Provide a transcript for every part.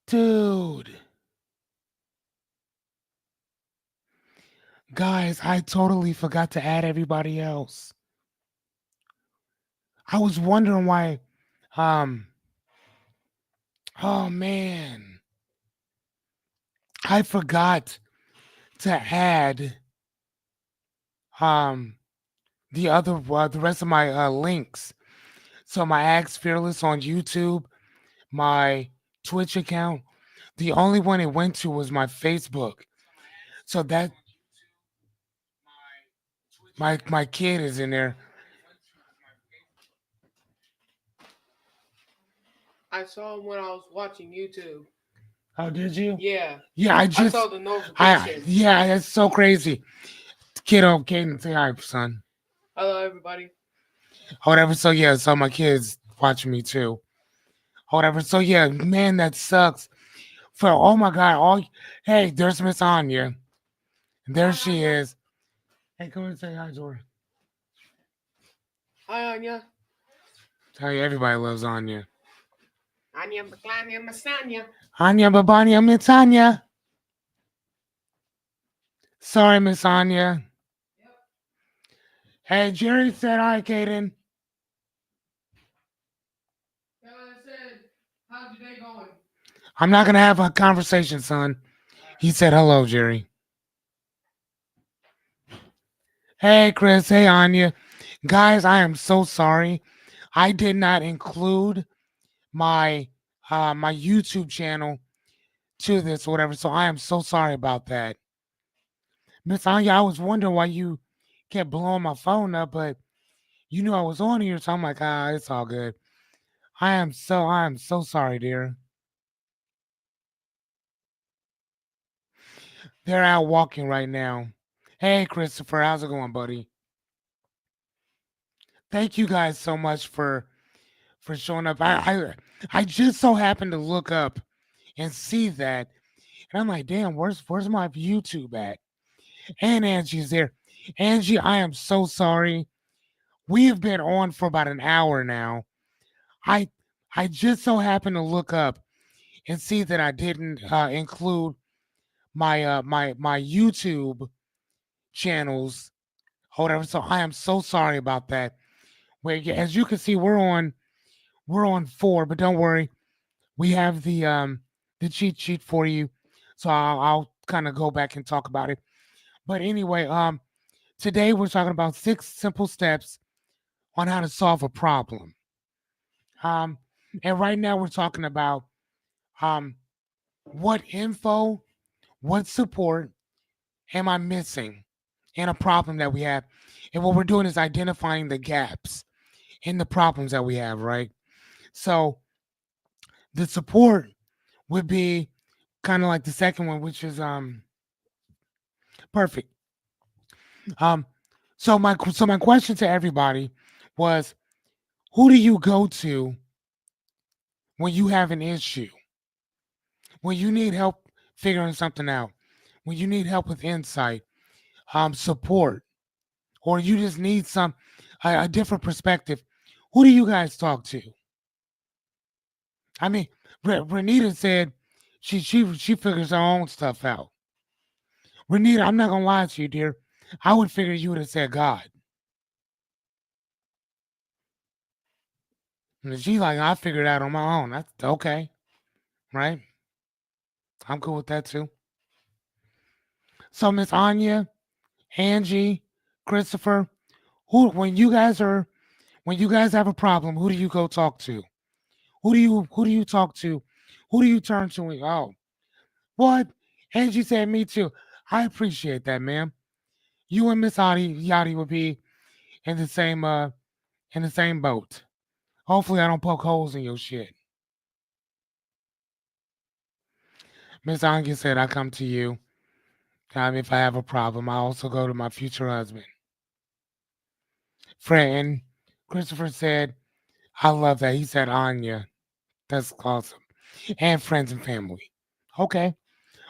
Dude. Guys, I totally forgot to add everybody else. I was wondering why. Um, oh man, I forgot to add um the rest of my links. So my Axe Fearless on YouTube, my Twitch account. The only one it went to was my Facebook. So that my kid is in there. I saw him when I was watching YouTube. Oh, did you? Yeah, Yeah, I I saw just the notification. yeah, that's so crazy. Kiddo, Caden, say hi, son. Hello, everybody. Whatever. So yeah, so my kids watching me too. Whatever. So yeah, man, that sucks. For oh my god, all hey, there's Miss Anya. There Hi, she Anya. is. Hey, come and say hi, Jordan. Hi, Anya. Tell you everybody loves Anya. Anya, Baklanya, Masanya. Anya Babanya Miss Anya. Sorry, Miss Anya. Hey, Jerry said hi, Caden. Yeah, I said, how's your day going? I'm not gonna have a conversation, son. He said hello, Jerry. Hey, Chris. Hey, Anya. Guys, I am so sorry. I did not include my my YouTube channel to this or whatever. So I am so sorry about that. Miss Anya, I was wondering why you kept blowing my phone up, but you knew I was on here, so I'm like, it's all good. I am so sorry, dear. They're out walking right now. Hey, Christopher, how's it going, buddy? Thank you guys so much for showing up. I just so happened to look up and see that, and I'm like, damn, where's my YouTube at? And Angie's there. Angie, I am so sorry. We have been on for about an hour now. I I just so happened to look up and see that I didn't include my YouTube channels or whatever. So I am so sorry about that. Where as you can see, we're on four, but don't worry, we have the cheat sheet for you. So I'll kind of go back and talk about it. But anyway, today we're talking about 6 simple steps on how to solve a problem. Um, and right now we're talking about um what info, what support am I missing in a problem that we have? And what we're doing is identifying the gaps in the problems that we have, right? So the support would be kind of like the second one, which is perfect. Um so my question to everybody was, who do you go to when you have an issue? When you need help figuring something out? When you need help with insight, support, or you just need a different perspective, who do you guys talk to? I mean, Renita said she figures her own stuff out. Renita, I'm not gonna lie to you, dear. I would figure you would have said God. And she's like, I figured it out on my own. That's okay, right? I'm cool with that too. So Miss Anya, Angie, Christopher, who when you guys have a problem, who do you go talk to? Who do you talk to? Who do you turn to? Oh, what? Angie said me too. I appreciate that, ma'am. You and Miss Yachty would be in the same boat. Hopefully I don't poke holes in your shit. Miss Anya said I come to you. If I have a problem, I also go to my future husband. Friend Christopher said, I love that. He said Anya. That's awesome. And friends and family. Okay.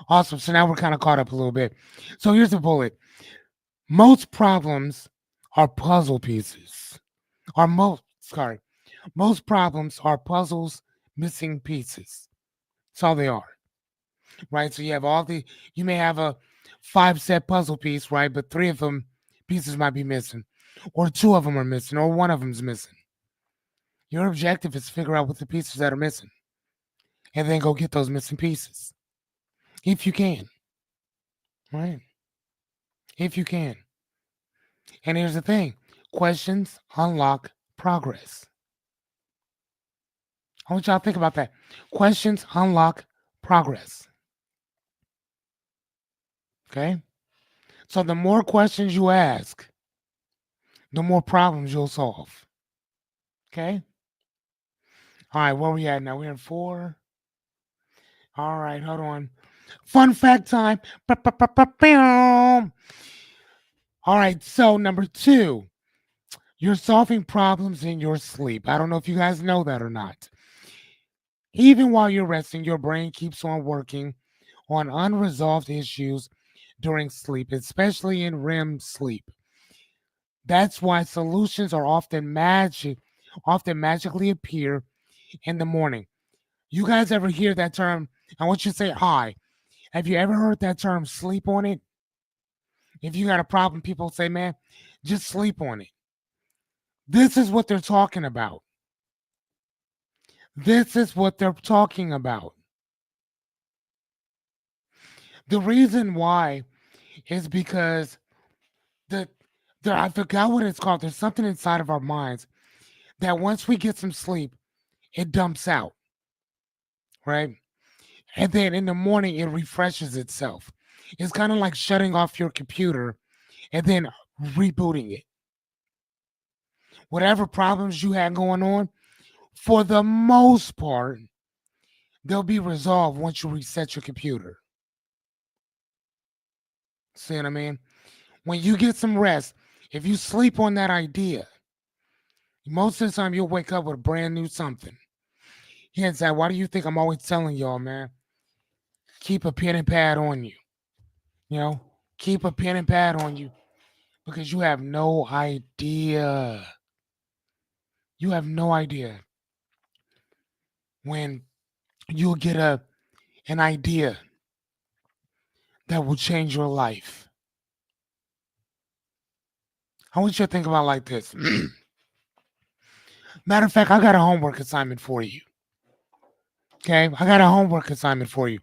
Awesome. So now we're kind of caught up a little bit. So here's the bullet. Most problems are puzzle pieces. Or most problems are puzzles missing pieces. That's all they are, right? So you have you may have a 5 set puzzle piece, right? But 3 of them pieces might be missing, or 2 of them are missing, or one of them's missing. Your objective is to figure out what the pieces that are missing and then go get those missing pieces. If you can, right? If you can. And here's the thing, questions unlock progress. I want y'all to think about that. Questions unlock progress. Okay? So the more questions you ask, the more problems you'll solve. Okay? All right, where we at now? We're in 4. All right, hold on. Fun fact time. All right, so number 2, you're solving problems in your sleep. I don't know if you guys know that or not. Even while you're resting, your brain keeps on working on unresolved issues during sleep, especially in REM sleep. That's why solutions are often magically appear in the morning. You guys ever hear that term? I want you to say hi. Have you ever heard that term, sleep on it? If you got a problem, people say, man, just sleep on it. This is what they're talking about. This is what they're talking about. The reason why is because the I forgot what it's called. There's something inside of our minds that once we get some sleep, it dumps out, right? And then in the morning, it refreshes itself. It's kind of like shutting off your computer and then rebooting it. Whatever problems you had going on, for the most part, they'll be resolved once you reset your computer. See what I mean? When you get some rest, if you sleep on that idea, most of the time you'll wake up with a brand new something. Hence that, why do you think I'm always telling y'all, man? Keep a pen and pad on you. You know, keep a pen and pad on you because you have no idea. You have no idea when you'll get an idea that will change your life. I want you to think about it like this. Matter of fact, I got a homework assignment for you. Okay, I got a homework assignment for you.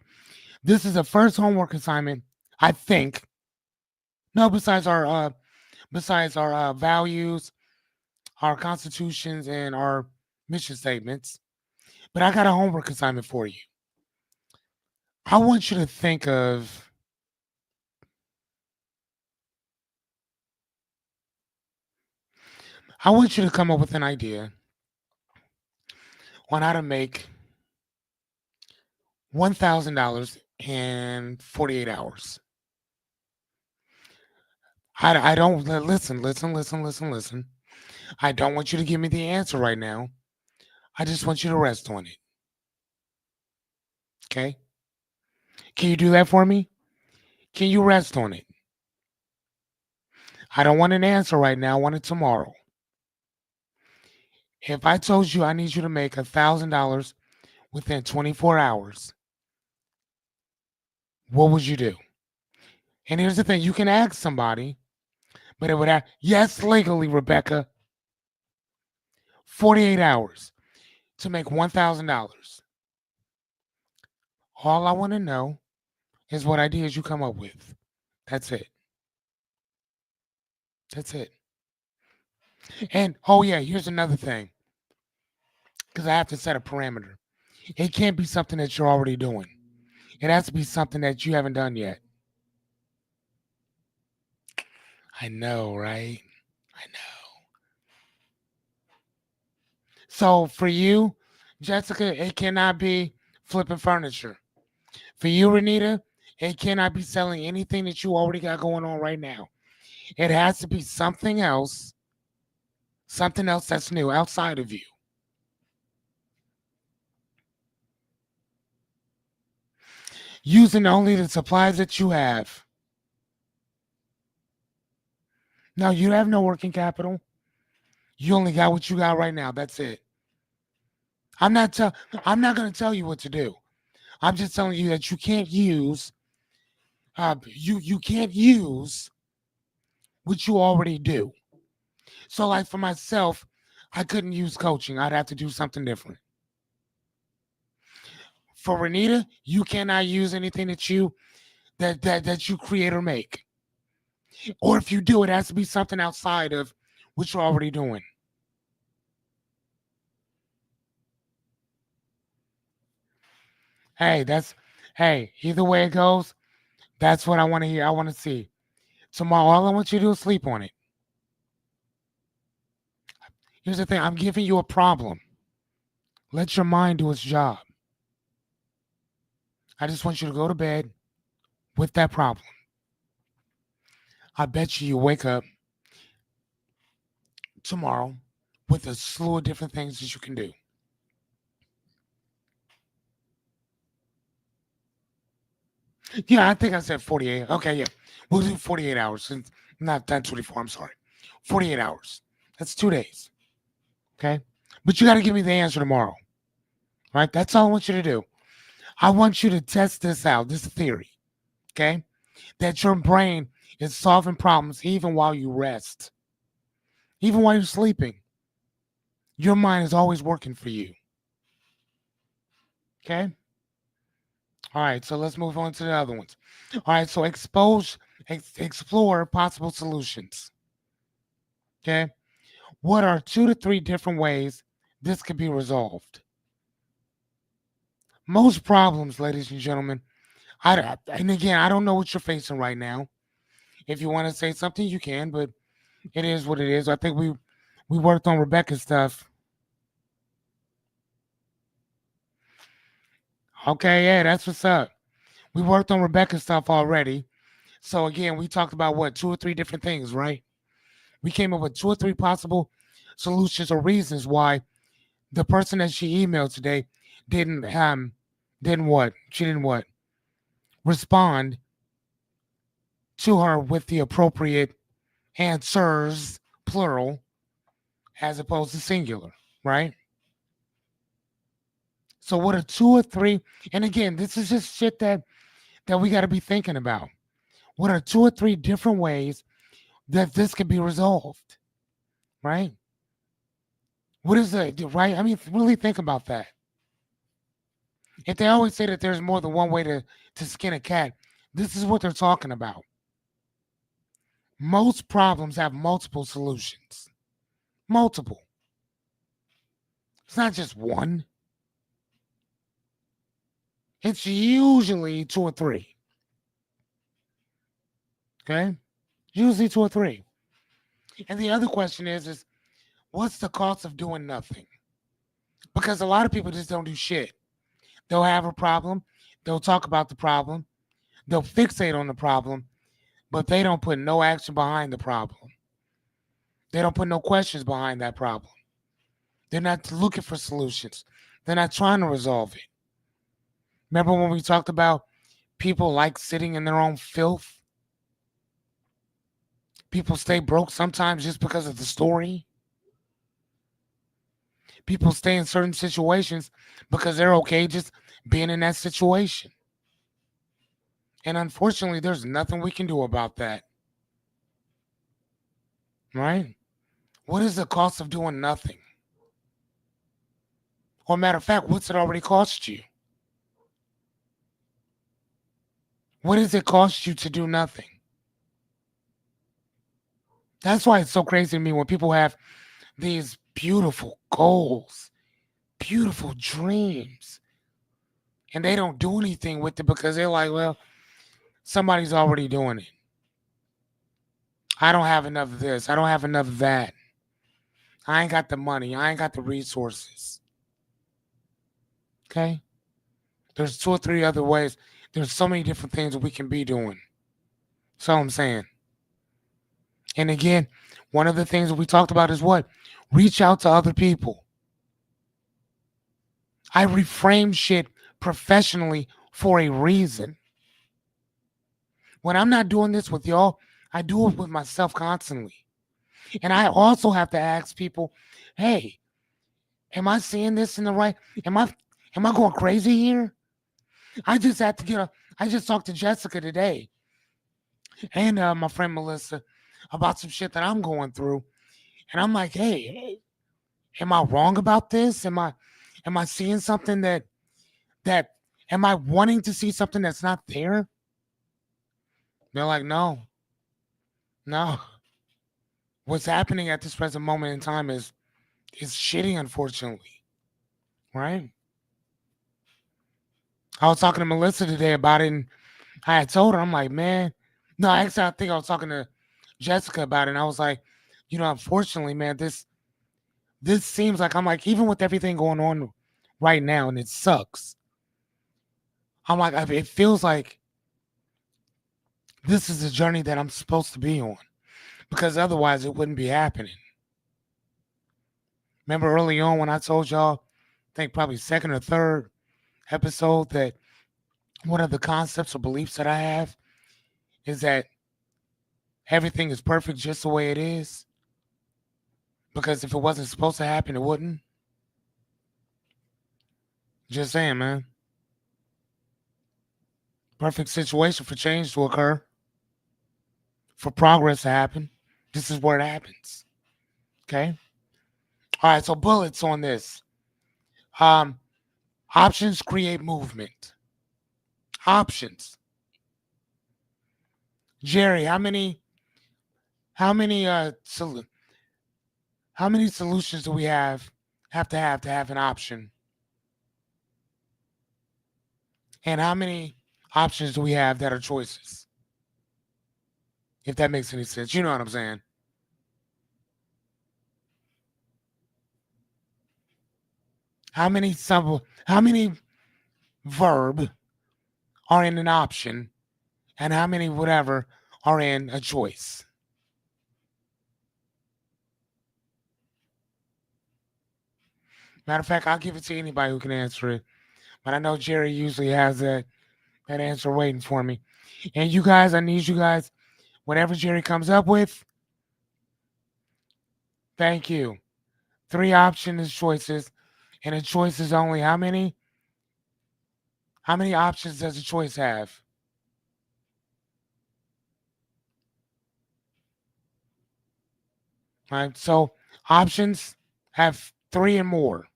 This is the first homework assignment, I think. No, besides our values, our constitutions, and our mission statements. But I got a homework assignment for you. I want you to think of I want you to come up with an idea on how to make $1,000 in 48 hours. I don't listen. I don't want you to give me the answer right now. I just want you to rest on it. Okay? Can you do that for me? Can you rest on it? I don't want an answer right now. I want it tomorrow. If I told you I need you to make $1,000 within 24 hours, what would you do? And here's the thing, you can ask somebody, but it would have, yes, legally, Rebecca, 48 hours to make $1,000. All I want to know is what ideas you come up with. That's it. That's it. And oh, yeah, here's another thing because I have to set a parameter. It can't be something that you're already doing, it has to be something that you haven't done yet. I know, right? I know. So for you, Jessica, it cannot be flipping furniture. For you, Renita, it cannot be selling anything that you already got going on right now. It has to be something else that's new outside of you. Using only the supplies that you have. Now, you have no working capital. You only got what you got right now. That's it. I'm not going to tell you what to do. I'm just telling you that you can't use you can't use what you already do. So like for myself, I couldn't use coaching. I'd have to do something different. For Renita, you cannot use anything that you create or make. Or if you do, it has to be something outside of what you're already doing. Hey, either way it goes, that's what I want to hear. I want to see. Tomorrow, all I want you to do is sleep on it. Here's the thing, I'm giving you a problem. Let your mind do its job. I just want you to go to bed with that problem. I bet you wake up tomorrow with a slew of different things that you can do. Yeah, I think I said 48. Okay, yeah. We'll do 48 hours. Not 24, I'm sorry. 48 hours. That's 2 days. Okay? But you got to give me the answer tomorrow. Right? That's all I want you to do. I want you to test this out, this theory. Okay? That your brain is solving problems even while you rest, even while you're sleeping. Your mind is always working for you. Okay? All right, so let's move on to the other ones. All right, so explore possible solutions. Okay? What are 2 to 3 different ways this could be resolved? Most problems, ladies and gentlemen, and again, I don't know what you're facing right now. If you want to say something, you can, but it is what it is. I think we worked on Rebecca's stuff. Okay, yeah, that's what's up. We worked on Rebecca's stuff already. So again, we talked about what 2 or 3 different things, right? We came up with 2 or 3 possible solutions or reasons why the person that she emailed today didn't what? She didn't what? Respond to her with the appropriate answers, plural, as opposed to singular, right? So what are 2 or 3? And again, this is just shit that we got to be thinking about. What are 2 or 3 different ways that this can be resolved, right? What is it, right? I mean, really think about that. If they always say that there's more than one way to skin a cat, this is what they're talking about. Most problems have multiple solutions. Multiple. It's not just one. It's usually 2 or 3. Okay? Usually 2 or 3. And the other question is what's the cost of doing nothing? Because a lot of people just don't do shit. They'll have a problem, they'll talk about the problem, they'll fixate on the problem, but they don't put no action behind the problem. They don't put no questions behind that problem. They're not looking for solutions. They're not trying to resolve it. Remember when we talked about people like sitting in their own filth? People stay broke sometimes just because of the story. People stay in certain situations because they're okay just being in that situation. And unfortunately, there's nothing we can do about that. Right? What is the cost of doing nothing? Or matter of fact, what's it already cost you? What does it cost you to do nothing? That's why it's so crazy to me when people have these beautiful goals, beautiful dreams, and they don't do anything with it because they're like, well, somebody's already doing it. I don't have enough of this. I don't have enough of that. I ain't got the money. I ain't got the resources. Okay? There's 2 or 3 other ways. There's so many different things that we can be doing. That's all I'm saying. And again, one of the things that we talked about is what? Reach out to other people. I reframe shit professionally for a reason. When I'm not doing this with y'all, I do it with myself constantly. And I also have to ask people, hey, am I seeing this in the right? Am I going crazy here? I just had to get a. I just talked to Jessica today and my friend Melissa about some shit that I'm going through, and I'm like, hey, am I wrong about this? Am I seeing something that am I wanting to see something that's not there? They're like, no, no. What's happening at this present moment in time is shitty, unfortunately. Right? I was talking to Melissa today about it, and I had told her, I'm like, man, no, actually, I think I was talking to Jessica about it, and I was like, unfortunately, man, this seems like I'm like, even with everything going on right now, and it sucks. I'm like, it feels like this is a journey that I'm supposed to be on because otherwise it wouldn't be happening. Remember early on when I told y'all, I think probably second or third episode, that one of the concepts or beliefs that I have is that everything is perfect just the way it is. Because if it wasn't supposed to happen, it wouldn't. Just saying, man. Perfect situation for change to occur, for progress to happen. This is where it happens. Okay? All right, so bullets on this. Um, Options create movement. Options. Jerry, how many how many solutions do we have to have an option? And how many options do we have that are choices? If that makes any sense. You know what I'm saying? How many verb are in an option and how many whatever are in a choice? Matter of fact, I'll give it to anybody who can answer it. But I know Jerry usually has that answer waiting for me. And you guys, I need you guys, whatever Jerry comes up with, thank you. Three options choices. And a choice is only how many? How many options does a choice have? Right? So options have three and more.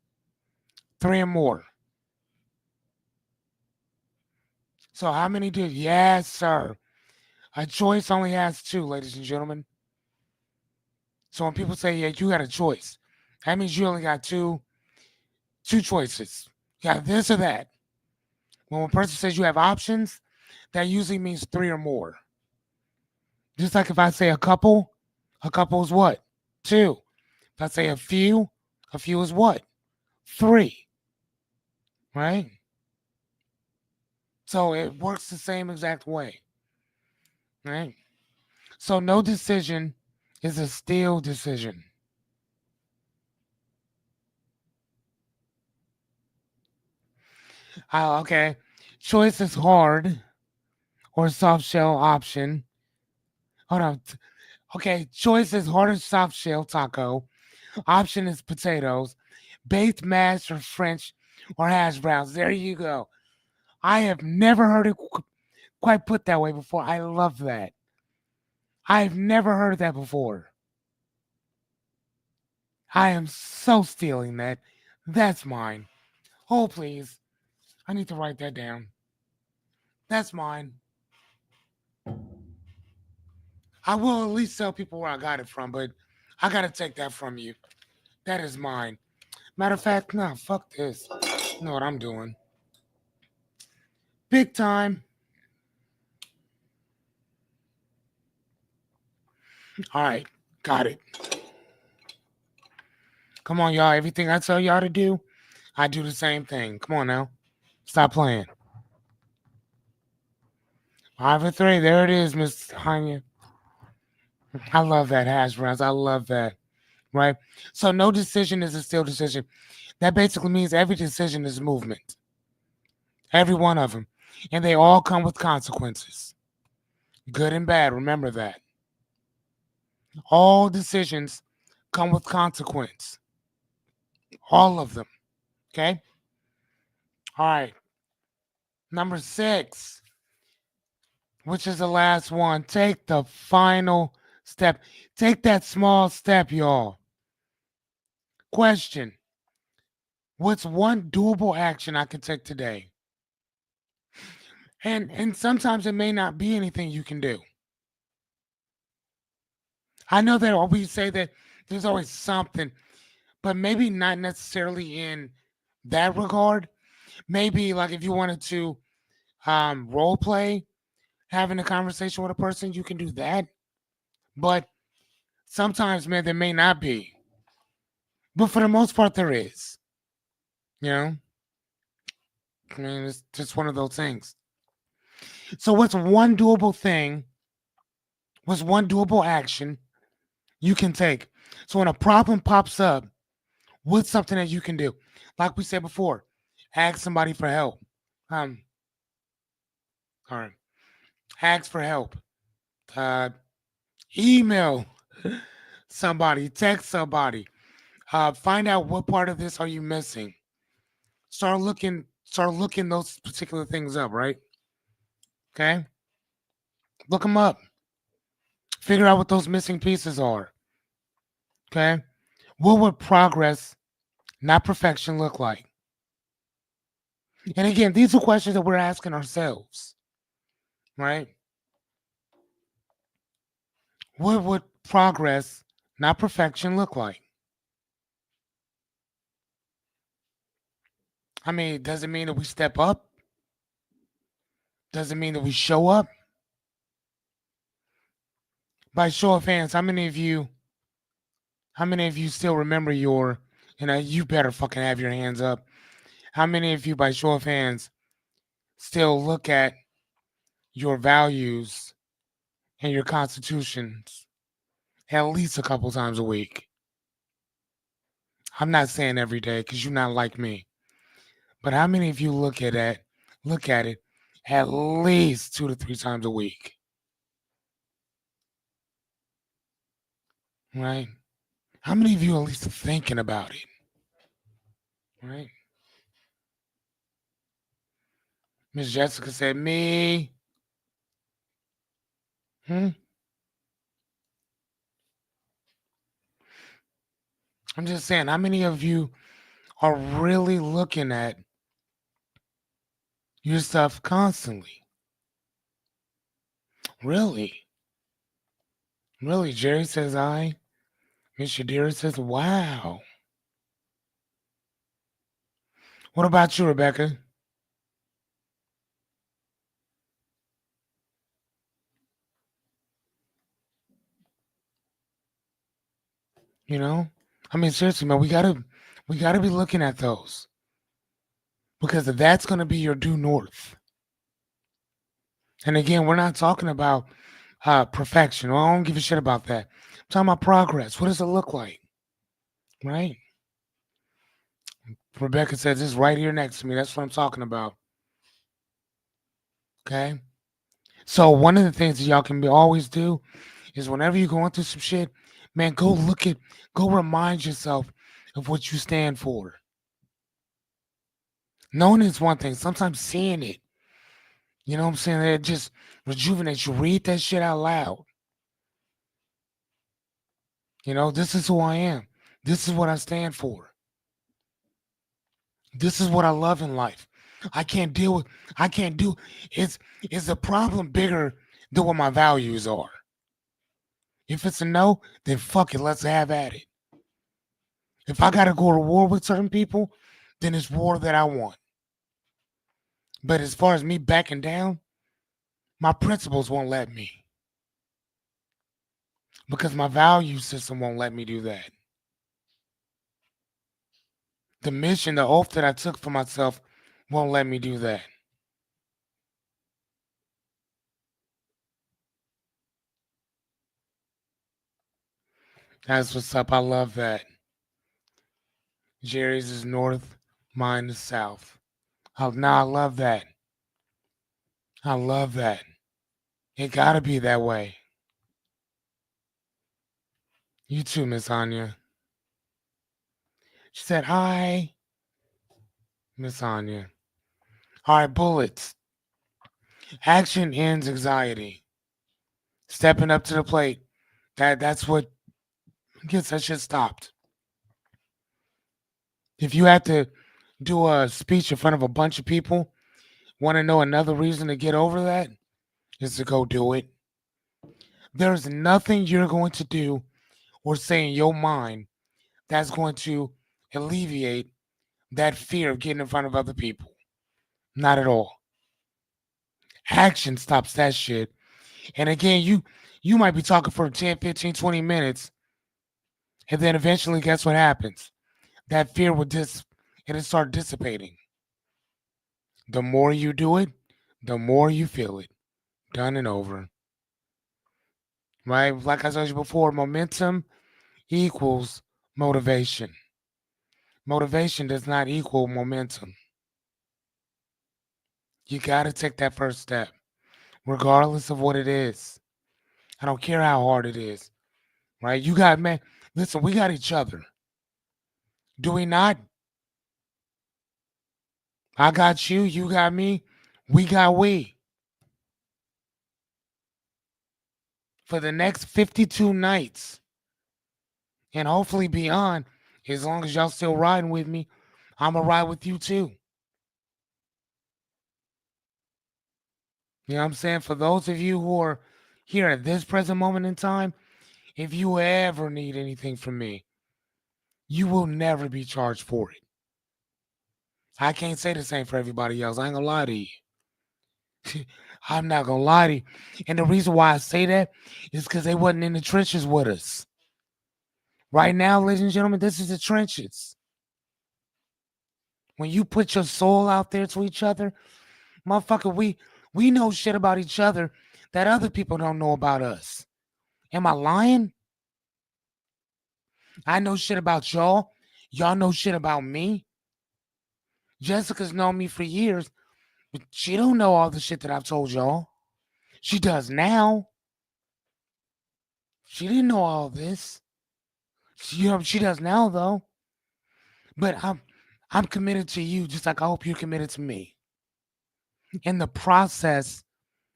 Three and more. So how many do? Yes, sir. A choice only has two, ladies and gentlemen. So when people say, yeah, you got a choice, that means you only got two choices. You got this or that. When a person says you have options, that usually means three or more. Just like if I say a couple is what? Two. If I say a few is what? Three. Right? So it works the same exact way. Right? So no decision is a still decision. Okay. Choice is hard or soft shell option. Hold on. Okay. Choice is hard or soft shell taco. Option is potatoes. Baked mashed or French or hash browns. There you go. I have never heard it quite put that way before. I love that. I've never heard that before. I am so stealing that. That's mine. Oh, please. I need to write that down. That's mine. I will at least tell people where I got it from, but I got to take that from you. That is mine. Matter of fact, nah, fuck this. You know what I'm doing? Big time. All right. Got it. Come on, y'all. Everything I tell y'all to do, I do the same thing. Come on now. Stop playing. 5 or 3. There it is, Miss Hanya. I love that hash browns. I love that. Right? So no decision is a still decision. That basically means every decision is movement. Every one of them. And they all come with consequences. Good and bad. Remember that. All decisions come with consequence. All of them. Okay? All right. Number 6, which is the last one, take the final step. Take that small step, y'all. Question: what's one doable action I can take today? And sometimes it may not be anything you can do. I know that we say that there's always something, but maybe not necessarily in that regard. Maybe like if you wanted to role play having a conversation with a person, you can do that. But sometimes, man, there may not be. But for the most part, there is. You know, I mean, it's just one of those things. So, what's one doable thing? What's one doable action you can take? So, when a problem pops up, what's something that you can do? Like we said before, ask somebody for help. Um, all right, ask for help. Uh, email somebody, text somebody. Find out what part of this are you missing. Start looking those particular things up, right? Okay, look them up. Figure out what those missing pieces are. Okay, what would progress, not perfection, look like? And again, these are questions that we're asking ourselves, right? What would progress, not perfection, look like? I mean, does it mean that we step up? Does it mean that we show up? By show of hands, how many of you still remember your, you better fucking have your hands up. How many of you, by show of hands, still look at your values and your constitutions at least a couple times a week? I'm not saying every day because you're not like me. But how many of you look at it at least 2 to 3 times a week? Right? How many of you at least are thinking about it? Right? Miss Jessica said, me. Hmm? I'm just saying, how many of you are really looking at your stuff constantly? Really? Really? Jerry says I. Miss Shadira says, wow. What about you, Rebecca? You know? I mean, seriously, man, we gotta be looking at those. Because that's gonna be your due north. And again, we're not talking about perfection. Well, I don't give a shit about that. I'm talking about progress. What does it look like? Right? Rebecca says it's right here next to me. That's what I'm talking about. Okay. So one of the things that y'all can always do is whenever you're going through some shit, man, go remind yourself of what you stand for. Knowing is one thing. Sometimes seeing it, you know what I'm saying? It just rejuvenates you. Read that shit out loud. This is who I am. This is what I stand for. This is what I love in life. I can't deal with I can't do is the problem bigger than what my values are? If it's a no, then fuck it, let's have at it. If I gotta go to war with certain people, then it's war that I want. But as far as me backing down, my principles won't let me. Because my value system won't let me do that. The mission, the oath that I took for myself won't let me do that. That's what's up. I love that. Jerry's is north, mine is south. Oh, no, I love that. I love that. It gotta be that way. You too, Miss Anya. She said, hi, Miss Anya. All right, bullets. Action ends anxiety. Stepping up to the plate. That's what gets that shit stopped. If you have to do a speech in front of a bunch of people, want to know another reason to get over that is to go do it. There's nothing you're going to do or say in your mind that's going to alleviate that fear of getting in front of other people. Not at all. Action stops that shit. And again, you might be talking for 10, 15, 20 minutes, and then eventually guess what happens? That fear will it'll start dissipating. The more you do it, the more you feel it. Done and over. Right? Like I told you before, momentum equals motivation. Motivation does not equal momentum. You got to take that first step, regardless of what it is. I don't care how hard it is. Right? You got, man, listen, we got each other. Do we not? I got you, you got me, we got we. For the next 52 nights and hopefully beyond, as long as y'all still riding with me, I'm going to ride with you too. You know what I'm saying? For those of you who are here at this present moment in time, if you ever need anything from me, you will never be charged for it. I can't say the same for everybody else. I ain't gonna lie to you. I'm not gonna lie to you. And the reason why I say that is because they wasn't in the trenches with us. Right now, ladies and gentlemen, this is the trenches. When you put your soul out there to each other, motherfucker, we know shit about each other that other people don't know about us. Am I lying? I know shit about y'all. Y'all know shit about me. Jessica's known me for years, but she don't know all the shit that I've told y'all. She does now. She didn't know all this. She does now though. But I'm committed to you just like I hope you're committed to me. And the process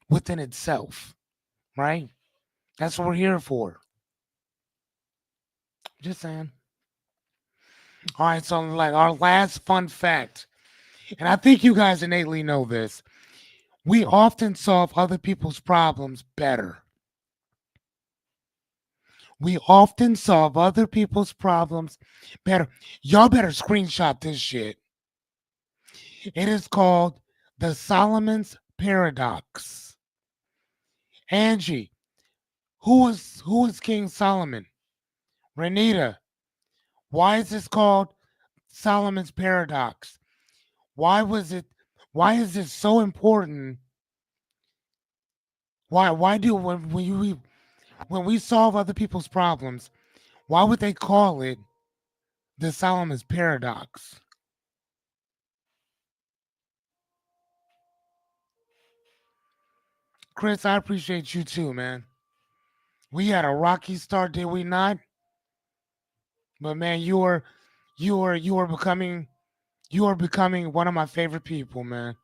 within itself, right? That's what we're here for. Just saying. All right, so like our last fun fact, and I think you guys innately know this. We often solve other people's problems better. We often solve other people's problems better. Y'all better screenshot this shit. It is called the Solomon's Paradox. Angie, who was King Solomon? Renita, why is this called Solomon's Paradox? Why was it why is it so important? Why do when we solve other people's problems, why would they call it the Solomon's Paradox? Chris, I appreciate you too, man. We had a rocky start, did we not? But man, you are becoming one of my favorite people, man.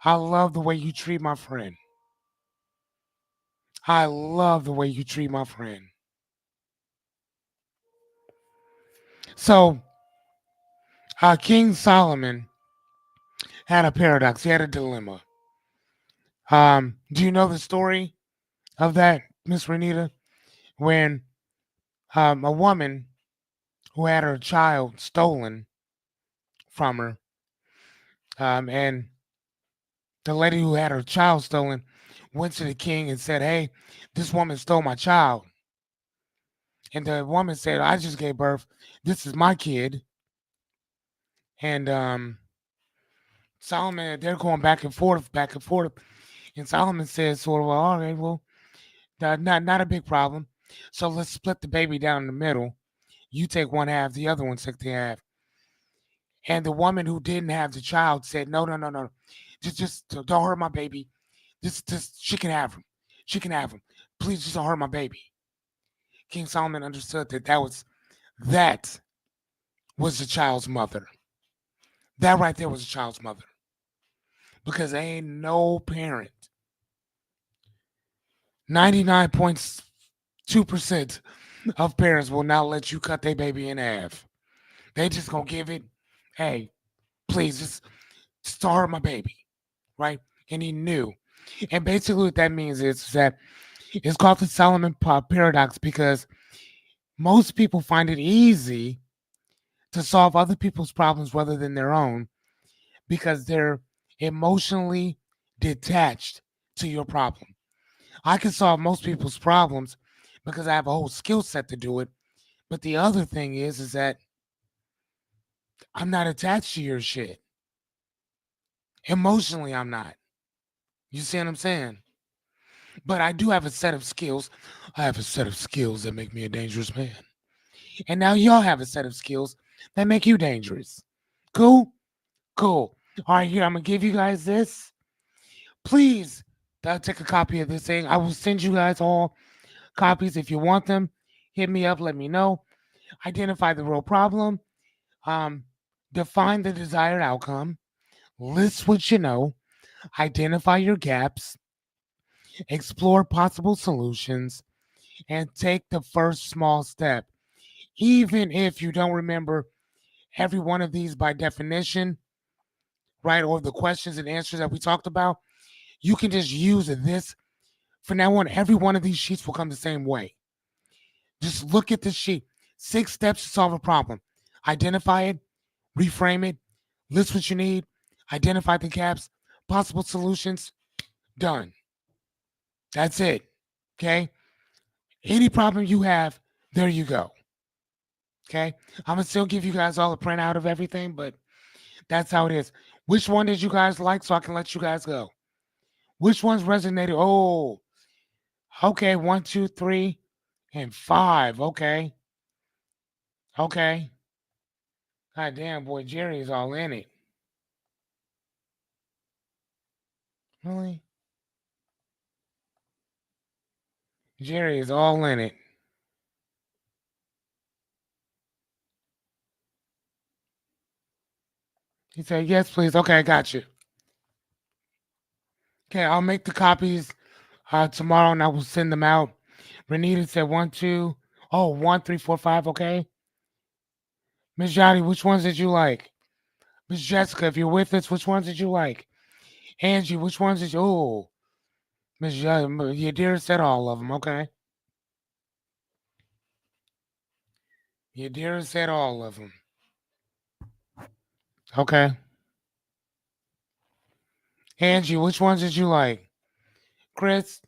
I love the way you treat my friend. I love the way you treat my friend. So, King Solomon had a paradox. He had a dilemma. Do you know the story of that, Miss Renita? When a woman who had her child stolen from her, and the lady who had her child stolen went to the king and said, "Hey, this woman stole my child." And the woman said, "I just gave birth. This is my kid." And Solomon, they're going back and forth, back and forth. And Solomon says, "Sort of, well, all right, well, not a big problem. So let's split the baby down in the middle. You take one half, the other one take the half." And the woman who didn't have the child said, "No, no, no, no, just don't hurt my baby. This she can have him. She can have him. Please just don't hurt my baby." King Solomon understood that was the child's mother. That right there was the child's mother. because ain't no parent, 99.2% of parents will not let you cut their baby in half. They just gonna give it, hey, please just start my baby, right? And he knew. And basically what that means is that it's called the Solomon paradox because most people find it easy to solve other people's problems rather than their own because they're emotionally detached to your problem. I can solve most people's problems because I have a whole skill set to do it. But the other thing is that I'm not attached to your shit. Emotionally, I'm not. You see what I'm saying? But I do have a set of skills. I have a set of skills that make me a dangerous man. And now y'all have a set of skills that make you dangerous. Cool? Cool. All right, here, I'm going to give you guys this. Please take a copy of this thing. I will send you guys all copies if you want them. Hit me up, let me know. Identify the real problem. Um, Define the desired outcome. List what you know. Identify your gaps. Explore possible solutions. And take the first small step. Even if you don't remember every one of these by definition, right, or the questions and answers that we talked about, you can just use this. From now on, every one of these sheets will come the same way. Just look at this sheet. 6 steps to solve a problem. Identify it, reframe it, list what you need, identify the gaps, possible solutions. Done. That's it. Okay? Any problem you have, there you go. Okay? I'm going to still give you guys all a printout of everything, but that's how it is. Which one did you guys like so I can let you guys go? Which ones resonated? Oh, okay. 1, 2, 3, and 5. Okay. Okay. God damn, boy, Jerry's all in it. Really? Jerry is all in it. He said, yes, please. Okay, I got you. Okay, I'll make the copies tomorrow and I will send them out. Renita said 1, 2. Oh, 1, 3, 4, 5. Okay. Miss Jotty, which ones did you like? Miss Jessica, if you're with us, which ones did you like? Angie, which ones did you? Oh, Miss Yadira said all of them. Okay. Yadira said all of them. Okay. Angie, which ones did you like? Chris,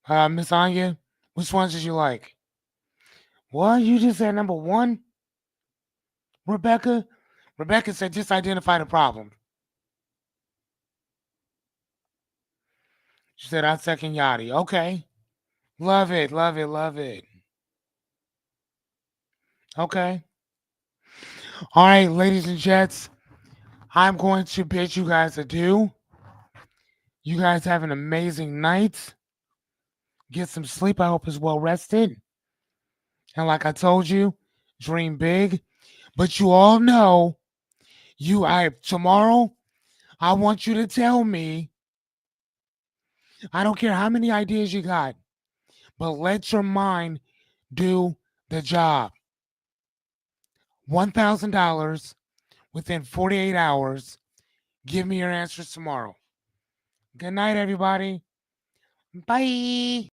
Miss Anya, which ones did you like? What? You just said number 1? Rebecca? Rebecca said just identify the problem. She said I second Yachty. Okay. Love it, love it, love it. Okay. All right, ladies and gents, I'm going to bid you guys adieu. You guys have an amazing night. Get some sleep. I hope it's well rested. And like I told you, dream big. But you all know, tomorrow, I want you to tell me. I don't care how many ideas you got, but let your mind do the job. $1,000 within 48 hours. Give me your answers tomorrow. Good night, everybody. Bye.